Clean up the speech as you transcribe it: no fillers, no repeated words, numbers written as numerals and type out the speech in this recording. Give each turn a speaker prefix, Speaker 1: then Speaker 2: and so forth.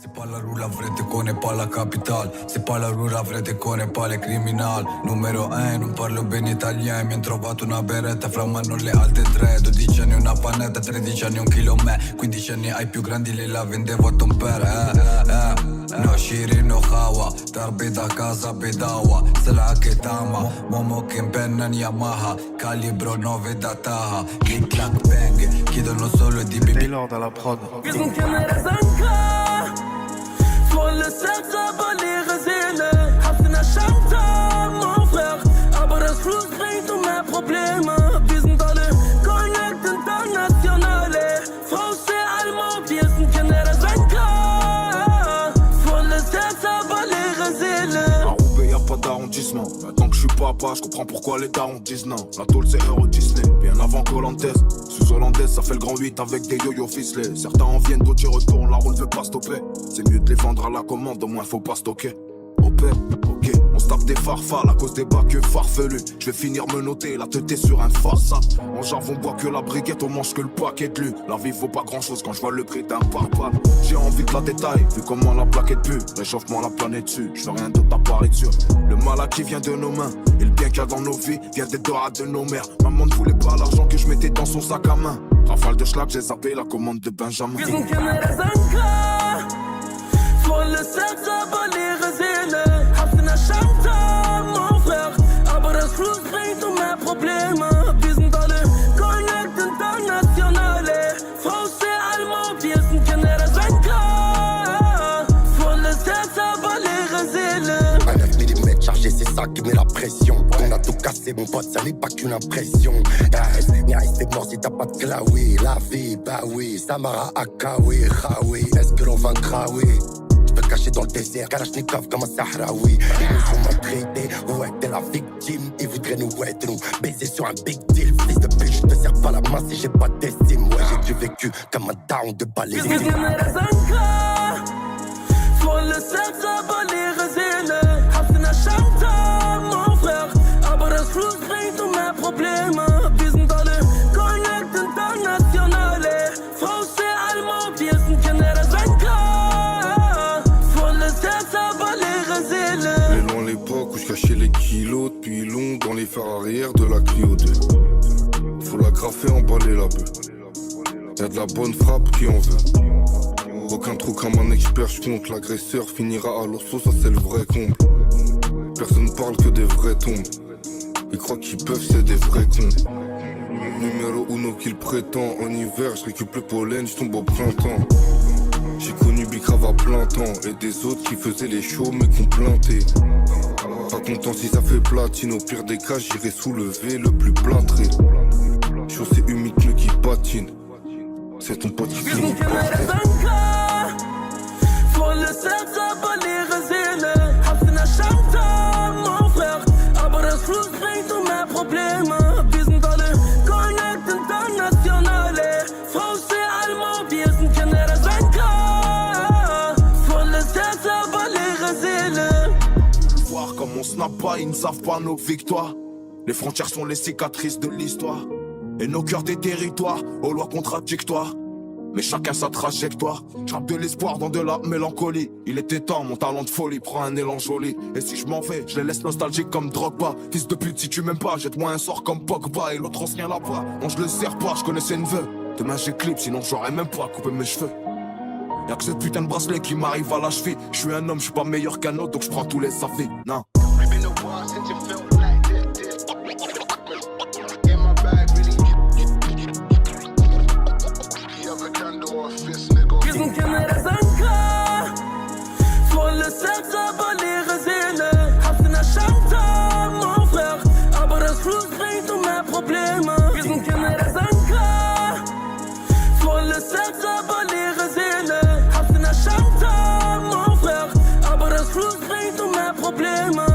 Speaker 1: C'est pas la rue la vraie, te connais pas la capitale. C'est pas la rue la vraie, te connais pas le criminal. Numero 1, non parlo bene italiano. Mi han trovato una beretta, fra mano le alte 3. 12 anni una panetta, 13 anni un chilo me. 15 anni ai più grandi, le la vendevo a tompere. No shiri no hawa, darbe da casa bedawa. Sela che tama, momo che impenna Yamaha. Calibro 9 da Taha, click clack bang. Chiedono solo di bibi.
Speaker 2: Taylor dans la prod.
Speaker 3: Volle Sex, aber leere Seele. Hab's in der Schandtat, mon frère. Aber das Fluss bringt mehr Probleme. Wir sind alle Connect Internationale. Français, Allemand, wir sind Kinder der Senka. Volle Sex, aber leere Seele.
Speaker 4: À Roubaix y'a pas d'arrondissement. Tant que je suis papa, je comprends pourquoi les darons disent non. La tôle c'est Euro Disney, bien avant Colantes. Sous hollandaise, ça fait le grand 8 avec des yo-yo ficelés. Certains en viennent, d'autres y retournent, la roue ne veut pas stopper. C'est mieux de les vendre à la commande, au moins faut pas stocker. Ok, on se tape des farfales à cause des bacs farfelus. Je vais finir me noter, la tête sur un façade. En jarre on boit que la briquette, on mange que le paquet de lu. La vie vaut pas grand chose quand je vois le prix d'un pare-balles. J'ai envie de la détaille, vu comment la plaquette pue. Réchauffement la planète dessus, je fais rien d'autre à part être sûr. Le mal qui vient de nos mains, et le bien qu'il y a dans nos vies vient des doigts de nos mères. Maman ne voulait pas l'argent que je mettais dans son sac à main. Rafale de schlag, j'ai zappé la commande de Benjamin.
Speaker 3: Volle Sex, aber leere Seele. Hab's in der Schandtat, mon frère. Aber das Fluss bringt mehr Probleme. Wir sind alle Connect Internationale. Français, Allemand, wir sind Kinder der Senka. Volle Sex, aber leere Seele.
Speaker 5: Un 9 mm chargé, c'est ça qui met la pression. On a tout cassé, mon pote, ça n'est pas qu'une impression. C'est mort si t'as pas de claoui. La vie, bah oui, Samara Akawi, Khawi. Est-ce que l'on vaincra, oui? Caché dans le désert, Kalachnikov comme un Sahraoui. Ils nous ont maltraités, ouais t'es la victime. Ils voudraient nous baiser sur un big deal. Fils de pute, je te serre pas la main si j'ai pas d'estime. Ouais j'ai du vécu comme un down de balai.
Speaker 3: Volle Sex, aber leere Seele. Hab's in der Schandtat, mon frère. Aber das Fluss bringt mehr Probleme. Wir sind alle Connect Internationale. Français, Allemand, wir sind Kinder der Senka.
Speaker 6: Mais loin l'époque où je cachais les kilos depuis long dans les phares arrière de la Clio 2. Faut la graffer, emballer la bœuf. Y'a de la bonne frappe qui en veut. Aucun trou comme un expert, je compte. L'agresseur finira à l'osso, ça c'est le vrai comble. Personne parle que des vrais tombes. Ils croient qu'ils peuvent, c'est des vrais cons. Numéro uno qu'il prétend. En hiver, je récupère le pollen, je tombe au printemps. J'ai connu Bicrave à plein temps. Et des autres qui faisaient les shows mais qu'on planté. Pas content si ça fait platine. Au pire des cas j'irai soulever le plus plâtré. Chaussée humide, pneus qui patine. C'est ton pote qui finit par
Speaker 3: Volle Sex, aber leere Seele. Hab's in der Schandtat, mon frère. Aber das Fluss bringt mehr Probleme. Wir sind alle Connect Internationale. Français, Allemand, wir sind Kinder der Senka. Volle Sex, aber leere Seele.
Speaker 4: Voir comme on snap pas, ils ne savent pas nos victoires. Les frontières sont les cicatrices de l'histoire. Et nos cœurs des territoires, aux lois contradictoires. Mais chacun sa trajectoire. J'rappe de l'espoir dans de la mélancolie. Il était temps, mon talent de folie prend un élan joli. Et si je m'en vais, je les laisse nostalgiques comme Drogba. Fils de pute, si tu m'aimes pas, jette-moi un sort comme Pogba. Et l'autre ancien là-bas, non je le serre pas, je connaissais une veuve. Demain j'éclipse, sinon j'aurais même pas coupé mes cheveux. Y'a que ce putain de bracelet qui m'arrive à la cheville. Je suis un homme, je suis pas meilleur qu'un autre, donc je prends tous les avis. Non.
Speaker 3: Volle Sex, aber leere Seele. Hab's in der Schandtat, mon frère. Aber das Fluss bringt mehr Probleme. Wir sind Kinder der Senka. Volle Sex, aber leere Seele. Hab's in der Schandtat, mon frère. Aber das Fluss bringt mehr Probleme.